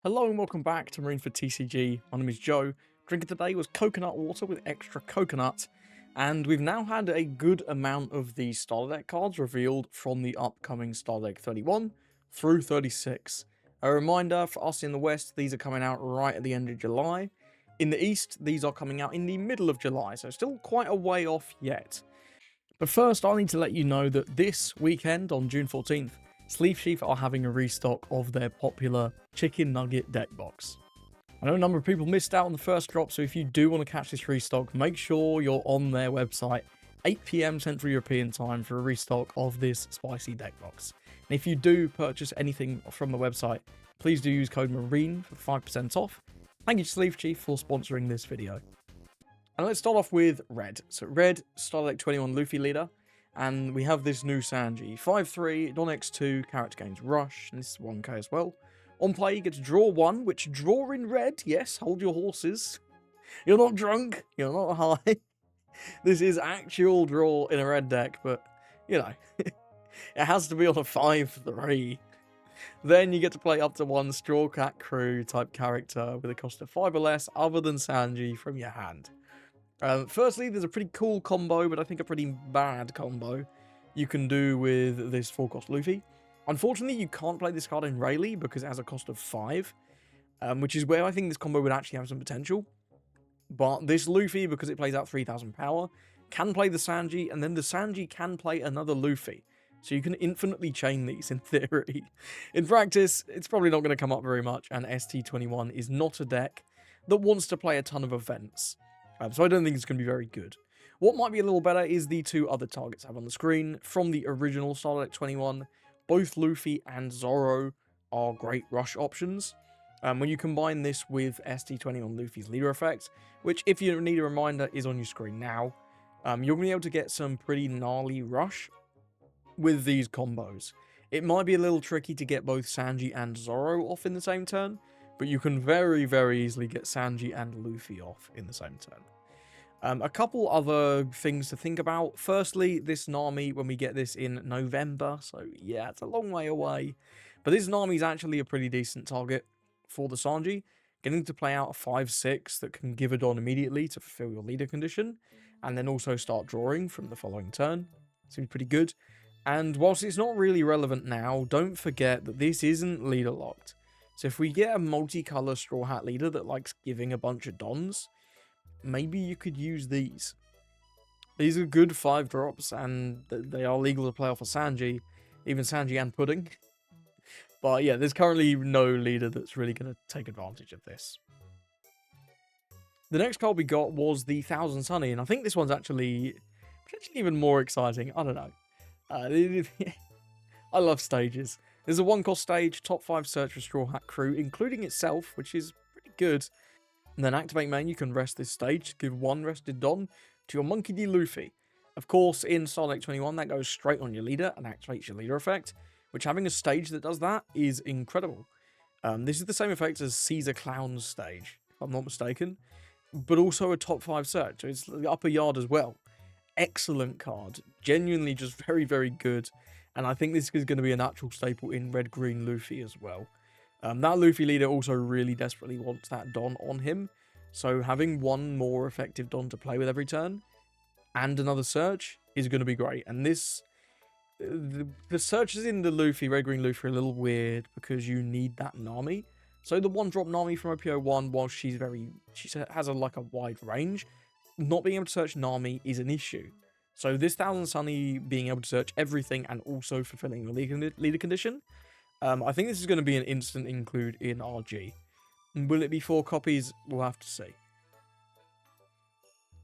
Hello and welcome back to Marine for TCG. My name is Joe. Drinking today was coconut water with extra coconut, and we've now had a good amount of the starter deck cards revealed from the upcoming starter deck 31 through 36. A reminder for us in the West, these are coming out right at the end of July. In the East, these are coming out in the middle of July, so still quite a way off yet. But first, I need to let you know that this weekend on June 14th, Sleeve Sheath are having a restock of their popular Chicken Nugget deck box. I know a number of people missed out on the first drop, so if you do want to catch this restock, make sure you're on their website 8 PM Central European time for a restock of this spicy deck box. And if you do purchase anything from the website, please do use code MARINE for 5% off. Thank you to Sleeve Chief for sponsoring this video. And let's start off with Red. So Red, Starter Deck 21 Luffy leader. And we have this new Sanji. 5/3, Don X2, character gains Rush, and this is 1k as well. On play, you get to draw 1, which draw in red. Yes, hold your horses. You're not drunk, you're not high. This is actual draw in a red deck, but, you know, it has to be on a 5/3. Then you get to play up to 1 Straw Cat Crew type character with a cost of 5 or less other than Sanji from your hand. Firstly, there's a pretty cool combo, but I think a pretty bad combo you can do with this 4-cost Luffy. Unfortunately, you can't play this card in Rayleigh because it has a cost of 5, which is where I think this combo would actually have some potential. But this Luffy, because it plays out 3000 power, can play the Sanji, and then the Sanji can play another Luffy. So you can infinitely chain these in theory. In practice, it's probably not going to come up very much, and ST21 is not a deck that wants to play a ton of events. So I don't think it's going to be very good. What might be a little better is the two other targets I have on the screen from the original Starter Deck 21. Both Luffy and Zoro are great rush options. When you combine this with ST21 Luffy's leader effect, which if you need a reminder is on your screen now, you're going to be able to get some pretty gnarly rush with these combos. It might be a little tricky to get both Sanji and Zoro off in the same turn, but you can very, very easily get Sanji and Luffy off in the same turn. A couple other things to think about. Firstly, this Nami, when we get this in November, so yeah, it's a long way away. But this Nami is actually a pretty decent target for the Sanji. Getting to play out a 5/6 that can give a Don immediately to fulfill your leader condition, and then also start drawing from the following turn. Seems pretty good. And whilst it's not really relevant now, don't forget that this isn't leader locked. So if we get a multicolour Straw Hat leader that likes giving a bunch of Dons, maybe you could use these. These are good 5 drops, and they are legal to play off of Sanji, even Sanji and Pudding. But yeah, there's currently no leader that's really going to take advantage of this. The next card we got was the Thousand Sunny, and I think this one's actually potentially even more exciting. I don't know. I love stages. There's a 1-cost stage, top 5 search for Straw Hat Crew, including itself, which is pretty good. And then activate main, you can rest this stage, give 1 rested Don to your Monkey D. Luffy. Of course, in Starter Deck 21, that goes straight on your leader and activates your leader effect, which having a stage that does that is incredible. This is the same effect as Caesar Clown's stage, if I'm not mistaken, but also a top 5 search, so it's the upper yard as well. Excellent card, genuinely just very, very good. And I think this is going to be a natural staple in Red-Green Luffy as well. That Luffy leader also really desperately wants that Don on him. So having 1 more effective Don to play with every turn and another search is going to be great. And this, the searches in the Luffy, Red-Green Luffy, are a little weird because you need that Nami. So the 1-drop Nami from OPO1, while she has like a wide range, not being able to search Nami is an issue. So this Thousand Sunny being able to search everything and also fulfilling the leader condition, I think this is going to be an instant include in RG. Will it be 4 copies? We'll have to see.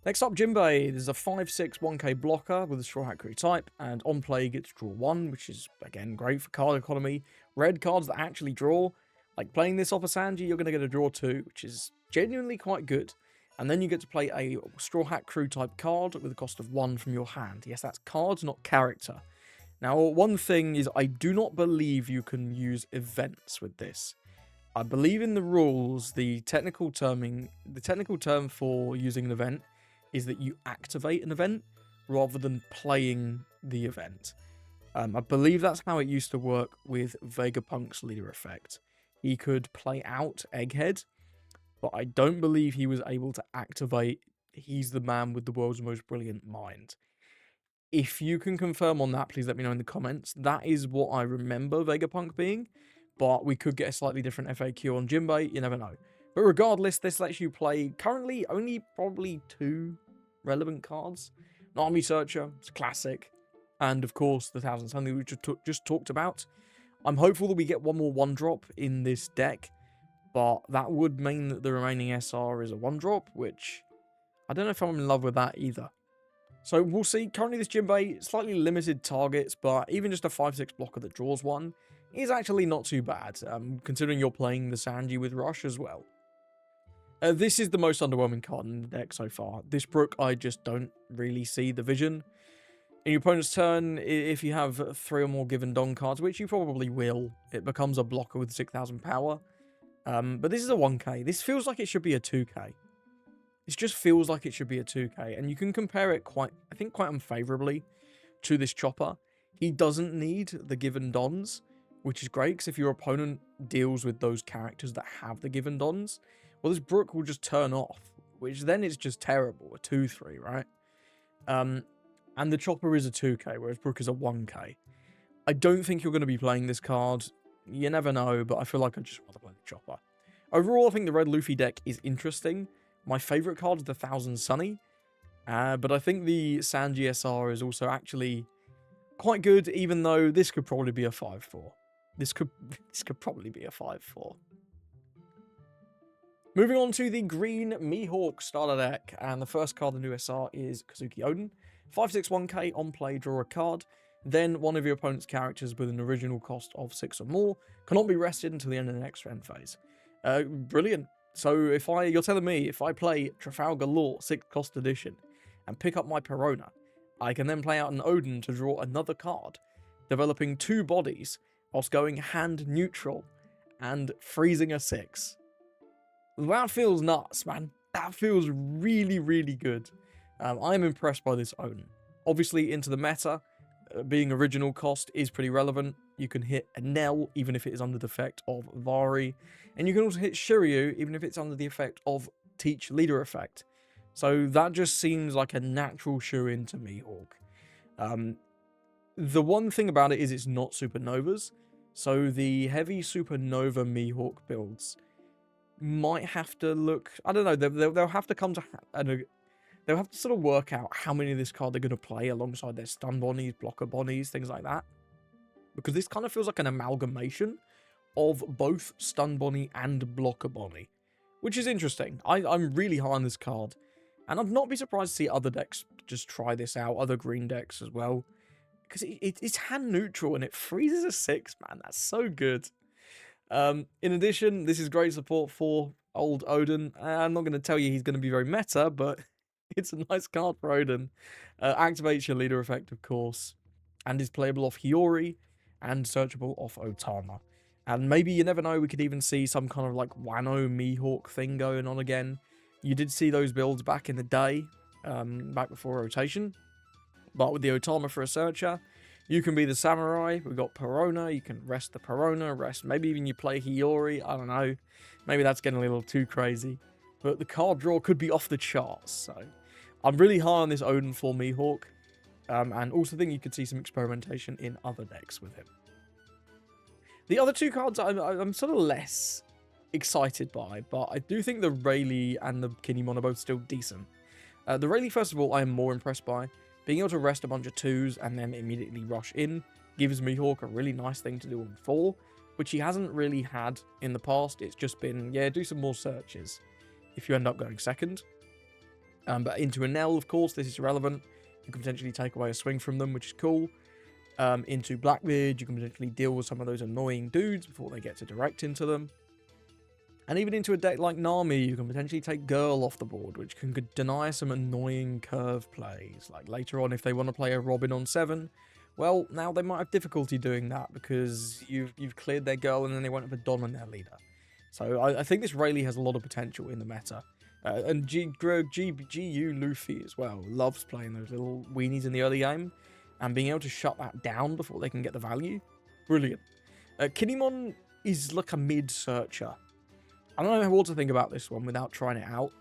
Next up, Jinbei. There's a 5/6 1k blocker with a Straw Hat Crew type, and on play gets draw 1, which is again great for card economy. Red cards that actually draw, like playing this off of Sanji, you're going to get a draw 2, which is genuinely quite good. And then you get to play a Straw Hat Crew type card with a cost of 1 from your hand. Yes, that's cards, not character. Now, one thing is I do not believe you can use events with this. I believe in the rules, the technical term for using an event is that you activate an event rather than playing the event. I believe that's how it used to work with Vegapunk's leader effect. he could play out Egghead, but I don't believe he was able to activate He's the Man with the World's Most Brilliant Mind. If you can confirm on that, please let me know in the comments. That is what I remember Vegapunk being, but we could get a slightly different FAQ on Jinbei, you never know. But regardless, this lets you play currently only probably 2 relevant cards. An Army Searcher, it's a classic, and of course the Thousand Sun we just talked about. I'm hopeful that we get one more 1-drop in this deck, but that would mean that the remaining SR is a 1-drop, which I don't know if I'm in love with that either. So we'll see. Currently this Jinbei, slightly limited targets, but even just a 5-6 blocker that draws one is actually not too bad, considering you're playing the Sanji with Rush as well. This is the most underwhelming card in the deck so far. This Brook, I just don't really see the vision. In your opponent's turn, if you have 3 or more given Don cards, which you probably will, it becomes a blocker with 6,000 power. But this is a 1k. This feels like it should be a 2k. This just feels like it should be a 2k, and you can compare it quite unfavorably to this Chopper. He doesn't need the given Dons, which is great, because if your opponent deals with those characters that have the given Dons, well, this Brook will just turn off, which then is just terrible, a 2-3, right? And the Chopper is a 2k, whereas Brook is a 1k. I don't think you're going to be playing this card. You never know, but I feel like I just want to play the Chopper. Overall, I think the Red Luffy deck is interesting. My favourite card is the Thousand Sunny, but I think the Sanji SR is also actually quite good, even though this could probably be a 5-4. This could probably be a 5-4. Moving on to the green Mihawk starter deck, and the first card in the new SR is Kazuki Oden. 5/6 1k on play, draw a card. Then one of your opponent's characters with an original cost of 6 or more cannot be rested until the end of the next end phase. Brilliant. So you're telling me if I play Trafalgar Law 6th cost edition and pick up my Perona, I can then play out an Odin to draw another card, developing 2 bodies whilst going hand neutral and freezing a 6. That feels nuts, man. That feels really, really good. I'm impressed by this Odin. Obviously, into the meta, being original cost is pretty relevant. You can hit a Nell, even if it is under the effect of Vari. And you can also hit Shiryu, even if it's under the effect of Teach Leader effect. So that just seems like a natural shoe-in to Mihawk. The one thing about it is it's not Supernovas. So the heavy Supernova Mihawk builds might have to look... I don't know, they'll have to come to... They'll have to sort of work out how many of this card they're going to play alongside their stun bonnies, blocker bonnies, things like that. Because this kind of feels like an amalgamation of both stun bonnie and blocker bonnie, which is interesting. I'm really high on this card, and I'd not be surprised to see other decks just try this out, other green decks as well, because it's hand neutral and it freezes a 6, man. That's so good. In addition, this is great support for old Odin. I'm not going to tell you he's going to be very meta, but it's a nice card for Odin. Activates your leader effect, of course, and is playable off Hiyori and searchable off Otama. And maybe, you never know, we could even see some kind of like Wano Mihawk thing going on again. You did see those builds back in the day, back before rotation. But with the Otama for a searcher, you can be the samurai. We've got Perona. You can rest the Perona, maybe even you play Hiyori. I don't know. Maybe that's getting a little too crazy. But the card draw could be off the charts. So I'm really high on this Odin for Mihawk. And also think you could see some experimentation in other decks with him. The other 2 cards I'm sort of less excited by, but I do think the Rayleigh and the Kinemon are both still decent. The Rayleigh, first of all, I am more impressed by. Being able to rest a bunch of 2s and then immediately rush in gives Mihawk a really nice thing to do on 4, which he hasn't really had in the past. It's just been, yeah, do some more searches if you end up going second. But into a Nell, of course, this is relevant. You can potentially take away a swing from them, which is cool. Into Blackbeard, you can potentially deal with some of those annoying dudes before they get to direct into them. And even into a deck like Nami, you can potentially take Girl off the board, which can deny some annoying curve plays. Like later on, if they want to play a Robin on 7, well, now they might have difficulty doing that because you've cleared their Girl and then they won't have a Don on their leader. So I think this Rayleigh has a lot of potential in the meta. And GU Luffy as well loves playing those little weenies in the early game and being able to shut that down before they can get the value. Brilliant. Kinemon is like a mid-searcher. I don't know what to think about this one without trying it out.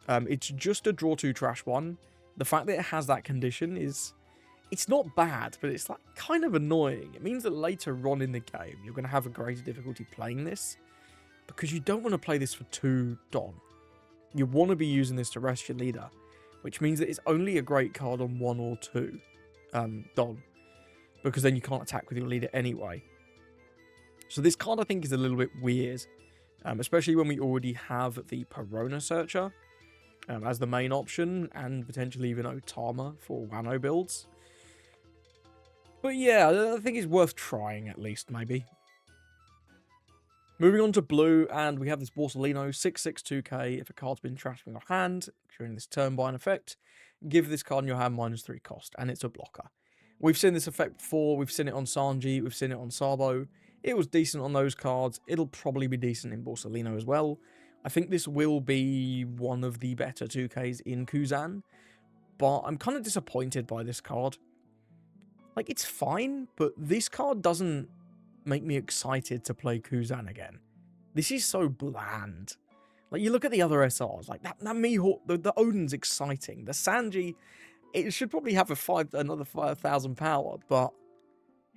It's just a draw 2 trash 1. The fact that it has that condition is... It's not bad, but it's like kind of annoying. It means that later on in the game, you're going to have a greater difficulty playing this, because you don't want to play this for 2 Don. You want to be using this to rest your leader, which means that it's only a great card on 1 or 2 Don, because then you can't attack with your leader anyway. So this card I think is a little bit weird, especially when we already have the Perona Searcher as the main option, and potentially even Otama for Wano builds. But yeah, I think it's worth trying at least, maybe. Moving on to blue, and we have this Borsalino 6/6/2k. If a card's been trashed from your hand during this turn by an effect, give this card in your hand -3 cost, and it's a blocker. We've seen this effect before. We've seen it on Sanji. We've seen it on Sabo. It was decent on those cards. It'll probably be decent in Borsalino as well. I think this will be one of the better 2Ks in Kuzan, but I'm kind of disappointed by this card. Like, it's fine, but this card doesn't make me excited to play Kuzan again. This is so bland. Like, you look at the other SRs, like that Mihawk, the Odin's exciting. The Sanji, it should probably have another 5,000 power, but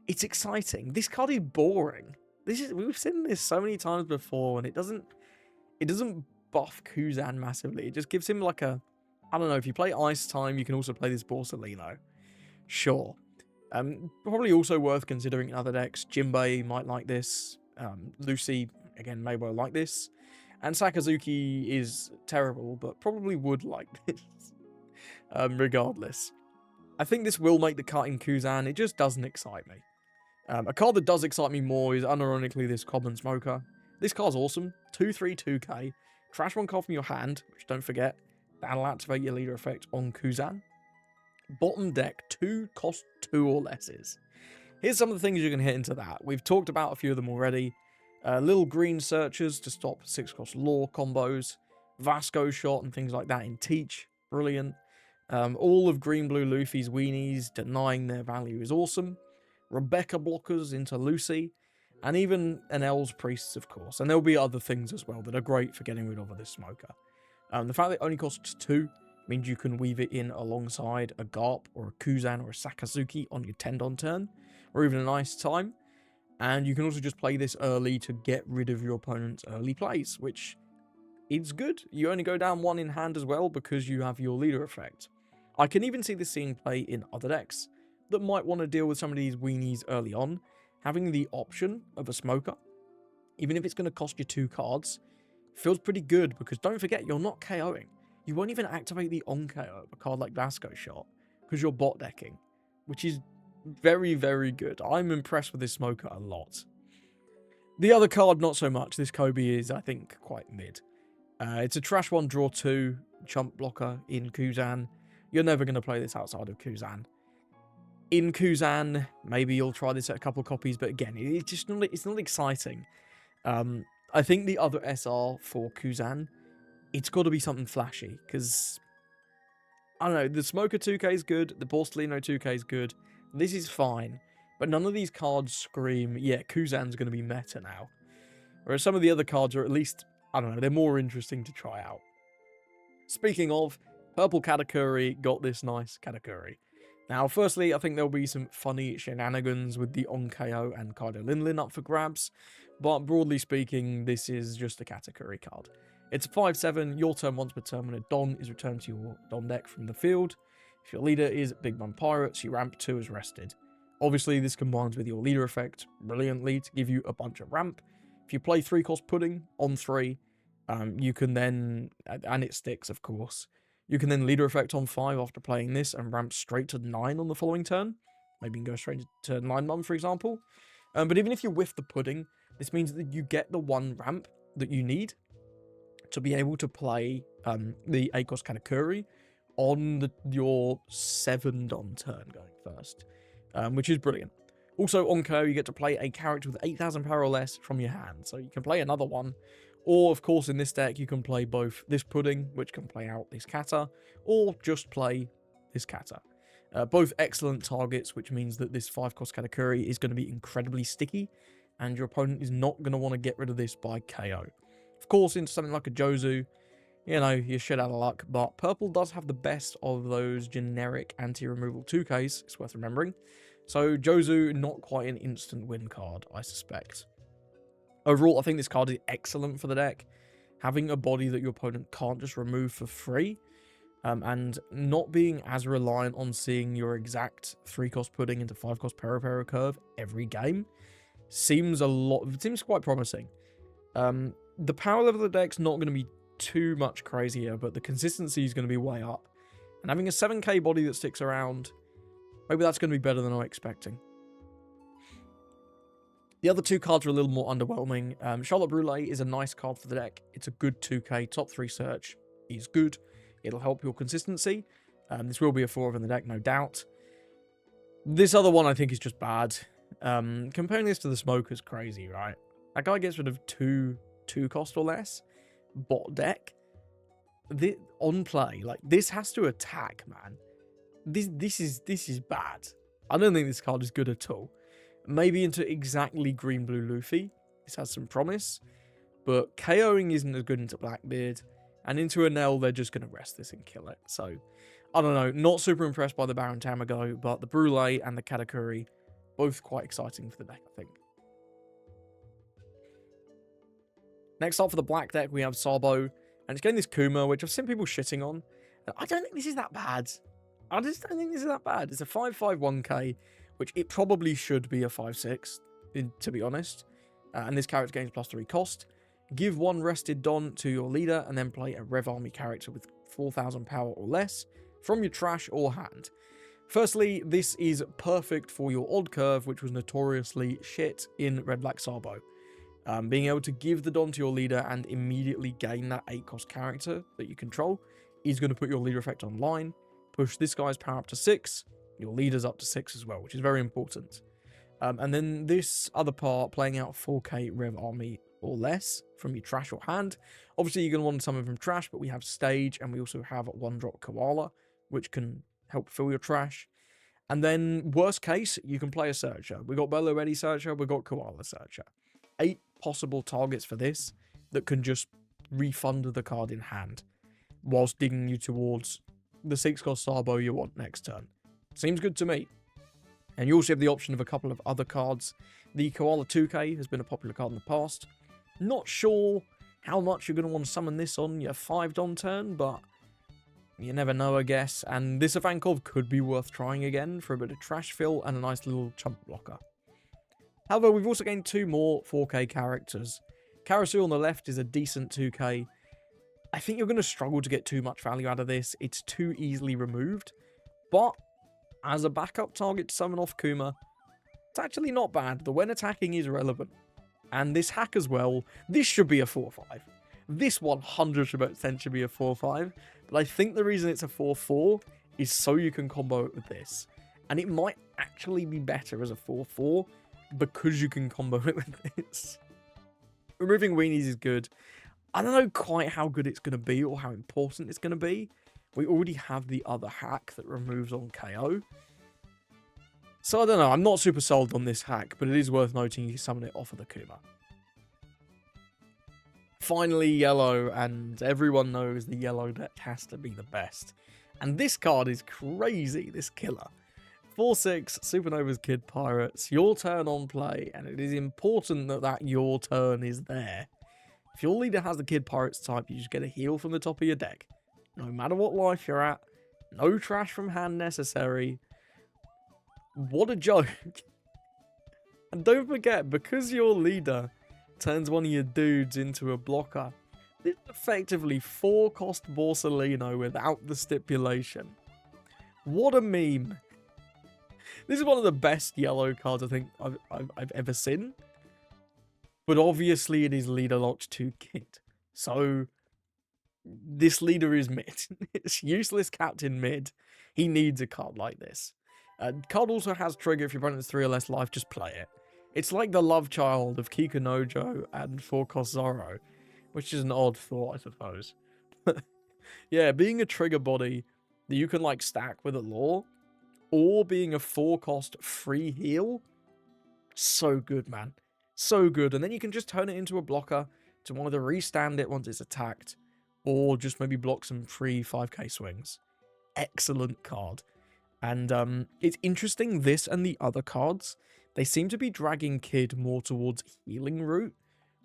it's exciting. This card is boring. We've seen this so many times before, and it doesn't buff Kuzan massively. It just gives him like a, I don't know, if you play Ice Time, you can also play this Borsalino. Sure. Probably also worth considering in other decks. Jinbei might like this. Lucy, again, may well like this. And Sakazuki is terrible, but probably would like this. Regardless. I think this will make the cut in Kuzan. It just doesn't excite me. A card that does excite me more is, unironically, this Common Smoker. This card's awesome. 2/3/2k. Trash 1 card from your hand, which, don't forget, that'll activate your leader effect on Kuzan. Bottom deck, 2 cost 2 or lesses. Here's some of the things you can hit into that. We've talked about a few of them already. Little green searchers to stop 6 cost law combos. Vasco shot and things like that in Teach. Brilliant. All of green blue Luffy's weenies denying their value is awesome. Rebecca blockers into Lucy. And even Enel's priests, of course. And there'll be other things as well that are great for getting rid of this smoker. The fact that it only costs 2 means you can weave it in alongside a Garp or a Kuzan or a Sakazuki on your Tendon turn, or even a Nice Time. And you can also just play this early to get rid of your opponent's early plays, which is good. You only go down 1 in hand as well because you have your leader effect. I can even see this seeing play in other decks that might want to deal with some of these weenies early on. Having the option of a smoker, even if it's going to cost you 2 cards, feels pretty good because don't forget, you're not KOing. You won't even activate the on-KO of a card like Vasco Shot because you're bot decking, which is very, very good. I'm impressed with this smoker a lot. The other card, not so much. This Kobe is, I think, quite mid. It's a trash 1, draw 2, chump blocker in Kuzan. You're never going to play this outside of Kuzan. In Kuzan, maybe you'll try this at a couple of copies, but again, it's not exciting. I think the other SR for Kuzan, it's got to be something flashy, because, I don't know, the Smoker 2k is good, the Borsalino 2k is good, this is fine, but none of these cards scream, yeah, Kuzan's going to be meta now. Whereas some of the other cards are at least, I don't know, they're more interesting to try out. Speaking of, Purple Katakuri got this nice Katakuri. Now, firstly, I think there'll be some funny shenanigans with the on-KO and Kaido Linlin up for grabs, but broadly speaking, this is just a Katakuri card. It's a 5/7, your turn once per turn when a Don is returned to your Don deck from the field. If your leader is Big Bun Pirates, your ramp 2 is rested. Obviously, this combines with your leader effect brilliantly to give you a bunch of ramp. If you play 3-cost Pudding on 3, you can then, and it sticks of course, you can then leader effect on 5 after playing this and ramp straight to 9 on the following turn. Maybe you can go straight to 9-1 for example. But even if you whiff the Pudding, this means that you get the 1 ramp that you need to be able to play the 8-cost Katakuri on your 7 Don turn going first, which is brilliant. Also, on KO, you get to play a character with 8,000 power or less from your hand, so you can play another one. Or, of course, in this deck, you can play both this Pudding, which can play out this Kata, or just play this Kata. Both excellent targets, which means that this 5-cost Katakuri is going to be incredibly sticky, and your opponent is not going to want to get rid of this by KO. Of course, into something like a Jozu, you know, you're shit out of luck, but purple does have the best of those generic anti-removal 2Ks, it's worth remembering. So Jozu, not quite an instant win card, I suspect. Overall, I think this card is excellent for the deck. Having a body that your opponent can't just remove for free, and not being as reliant on seeing your exact 3-cost pudding into 5-cost Pero curve every game seems quite promising. The power level of the deck's not going to be too much crazier, but the consistency is going to be way up. And having a 7k body that sticks around, maybe that's going to be better than I'm expecting. The other two cards are a little more underwhelming. Charlotte Brûlée is a nice card for the deck. It's a good 2k, top 3 search is good. It'll help your consistency. This will be a 4 in the deck, no doubt. This other one I think is just bad. Comparing this to the Smoke is crazy, right? That guy gets rid of 2 cost or less. Bot deck. On play, like, this has to attack, man. This is bad. I don't think this card is good at all. Maybe into exactly green-blue Luffy. This has some promise. But KOing isn't as good into Blackbeard. And into a Nell, they're just going to rest this and kill it. So, I don't know. Not super impressed by the Baron Tamago, but the Brûlée and the Katakuri, both quite exciting for the deck, I think. Next up for the black deck, we have Sabo. And it's getting this Kuma, which I've seen people shitting on. And I don't think this is that bad. I just don't think this is that bad. It's a 5/5/1k, which it probably should be a 5/6, to be honest. And this character gains +3 cost. Give 1 rested Don to your leader, and then play a Rev Army character with 4,000 power or less from your trash or hand. Firstly, this is perfect for your odd curve, which was notoriously shit in Red Black Sabo. Being able to give the Don to your leader and immediately gain that 8-cost character that you control is going to put your leader effect online, push this guy's power up to 6, your leader's up to 6 as well, which is very important. And then this other part, playing out 4k Rev Army or less from your trash or hand. Obviously, you're going to want something from trash, but we have Stage, and we also have 1-drop Koala, which can help fill your trash. And then, worst case, you can play a Searcher. We got Bello Ready Searcher, we got Koala Searcher. 8 possible targets for this that can just refund the card in hand, whilst digging you towards the 6-cost Sabo you want next turn. Seems good to me. And you also have the option of a couple of other cards. The Koala 2k has been a popular card in the past. Not sure how much you're going to want to summon this on your 5-Don turn, but you never know, I guess. And this Ivankov could be worth trying again for a bit of trash fill and a nice little chump blocker. However, we've also gained 2 more 4k characters. Karasu on the left is a decent 2k. I think you're going to struggle to get too much value out of this. It's too easily removed. But as a backup target to summon off Kuma, it's actually not bad. The when attacking is relevant. And this hack as well, this should be a 4/5. This 100% should be a 4/5. But I think the reason it's a 4/4 is so you can combo it with this. And it might actually be better as a 4/4 because you can combo it with this. Removing weenies is good. I don't know quite how good it's going to be or how important it's going to be. We already have the other hack that removes on KO. So I don't know, I'm not super sold on this hack, but it is worth noting you can summon it off of the Kuma. Finally, yellow, and everyone knows the yellow deck has to be the best. And this card is crazy, this killer. 4/6, Supernova's Kid Pirates, your turn on play, and it is important that your turn is there. If your leader has the Kid Pirates type, you just get a heal from the top of your deck. No matter what life you're at, no trash from hand necessary. What a joke. And don't forget, because your leader turns one of your dudes into a blocker, this is effectively 4-cost Borsalino without the stipulation. What a meme. This is one of the best yellow cards I think I've ever seen. But obviously it is leader locked to Kid. So this leader is mid. It's useless captain mid. He needs a card like this. Card also has trigger if your opponent has 3 or less life, just play it. It's like the love child of Kikunojo and 4-cost Zoro, which is an odd thought, I suppose. Yeah, being a trigger body that you can like stack with a lore, or being a 4-cost free heal, so good, man. So good. And then you can just turn it into a blocker to either restand it once it's attacked, or just maybe block some free 5k swings. Excellent card. And it's interesting, this and the other cards, they seem to be dragging Kid more towards healing route,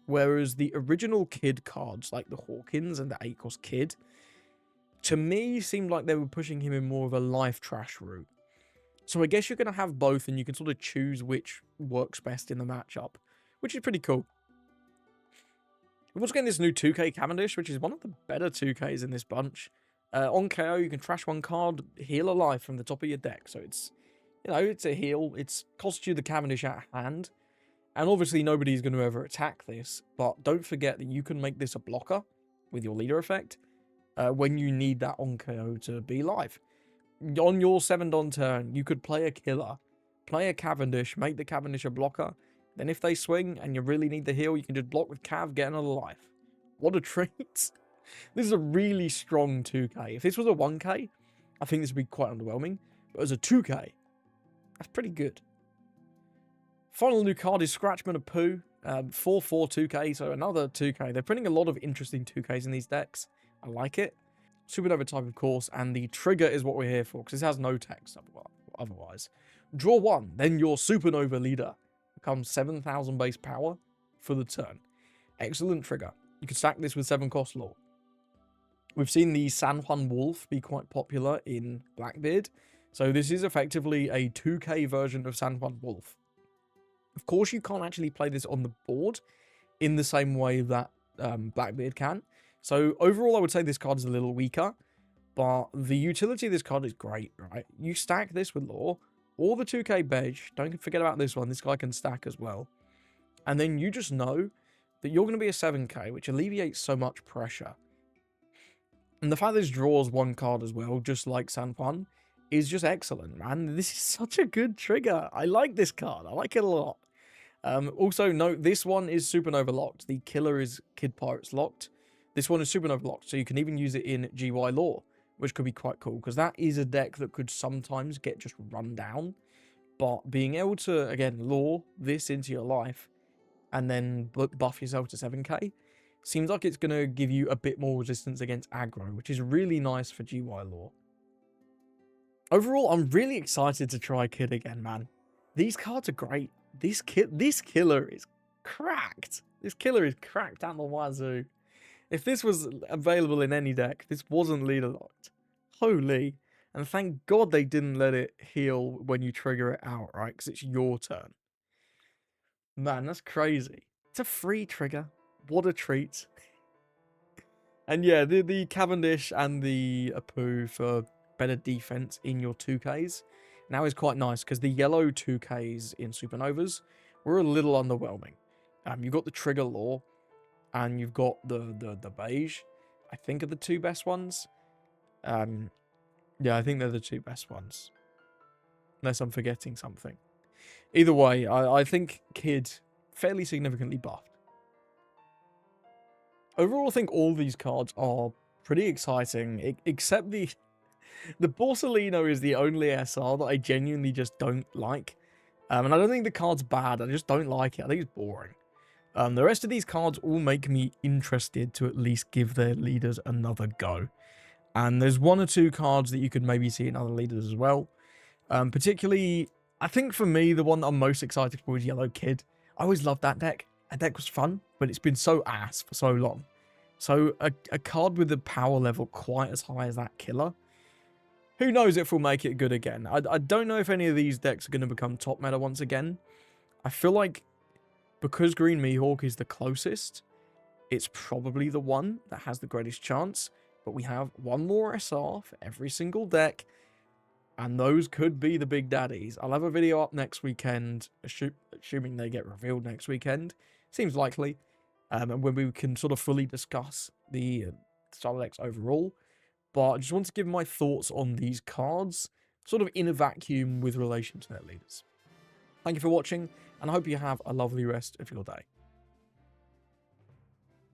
whereas the original Kid cards, like the Hawkins and the ACOS Kid, to me seemed like they were pushing him in more of a life trash route. So I guess you're going to have both, and you can sort of choose which works best in the matchup, which is pretty cool. We've also getting this new 2k Cavendish, which is one of the better 2ks in this bunch. On KO, you can trash one card, heal a life from the top of your deck. So it's, you know, it's a heal. It's costs you the Cavendish at hand. And obviously nobody's going to ever attack this. But don't forget that you can make this a blocker with your leader effect when you need that on KO to be live. On your 7-Don turn, you could play a killer, play a Cavendish, make the Cavendish a blocker. Then if they swing and you really need the heal, you can just block with Cav, get another life. What a treat. This is a really strong 2k. If this was a 1k, I think this would be quite underwhelming. But as a 2k, that's pretty good. Final new card is Scratchman of Pooh. 4/4 2k, so another 2k. They're putting a lot of interesting 2ks in these decks. I like it. Supernova type, of course, and the trigger is what we're here for, because this has no text otherwise. Draw 1, then your Supernova leader becomes 7,000 base power for the turn. Excellent trigger. You can stack this with 7-cost lore. We've seen the San Juan Wolf be quite popular in Blackbeard, so this is effectively a 2k version of San Juan Wolf. Of course, you can't actually play this on the board in the same way that Blackbeard can. So overall, I would say this card is a little weaker, but the utility of this card is great, right? You stack this with lore, or the 2k Bedge. Don't forget about this one. This guy can stack as well. And then you just know that you're going to be a 7k, which alleviates so much pressure. And the fact this draws one card as well, just like San Juan, is just excellent, man. This is such a good trigger. I like this card. I like it a lot. Also, note, this one is Supernova locked. The killer is Kid Pirates locked. This one is Supernova locked, so you can even use it in GY lore, which could be quite cool, because that is a deck that could sometimes get just run down. But being able to, again, lore this into your life, and then buff yourself to 7k, seems like it's going to give you a bit more resistance against aggro, which is really nice for GY lore. Overall, I'm really excited to try Kid again, man. These cards are great. This killer is cracked. This killer is cracked down the wazoo. If this was available in any deck, this wasn't leader locked. Holy. And thank God they didn't let it heal when you trigger it out, right? Because it's your turn. Man, that's crazy. It's a free trigger. What a treat. And yeah, the Cavendish and the Apu for better defense in your 2Ks now is quite nice, because the yellow 2Ks in Supernovas were a little underwhelming. You've got the trigger lore, and you've got the beige, I think, are the two best ones. Yeah, I think they're the two best ones. Unless I'm forgetting something. Either way, I think Kid fairly significantly buffed. Overall, I think all these cards are pretty exciting, except the Borsalino is the only SR that I genuinely just don't like. And I don't think the card's bad, I just don't like it. I think it's boring. The rest of these cards all make me interested to at least give their leaders another go. And there's one or two cards that you could maybe see in other leaders as well. Particularly, I think for me, the one that I'm most excited for is Yellow Kid. I always loved that deck. That deck was fun, but it's been so ass for so long. So a card with a power level quite as high as that killer, who knows if we'll make it good again. I don't know if any of these decks are going to become top meta once again. I feel like because Green Mihawk is the closest, it's probably the one that has the greatest chance. But we have one more SR for every single deck, and those could be the big daddies. I'll have a video up next weekend, assuming they get revealed next weekend. Seems likely. And when we can sort of fully discuss the starter decks overall. But I just want to give my thoughts on these cards, sort of in a vacuum with relation to their leaders. Thank you for watching, and I hope you have a lovely rest of your day.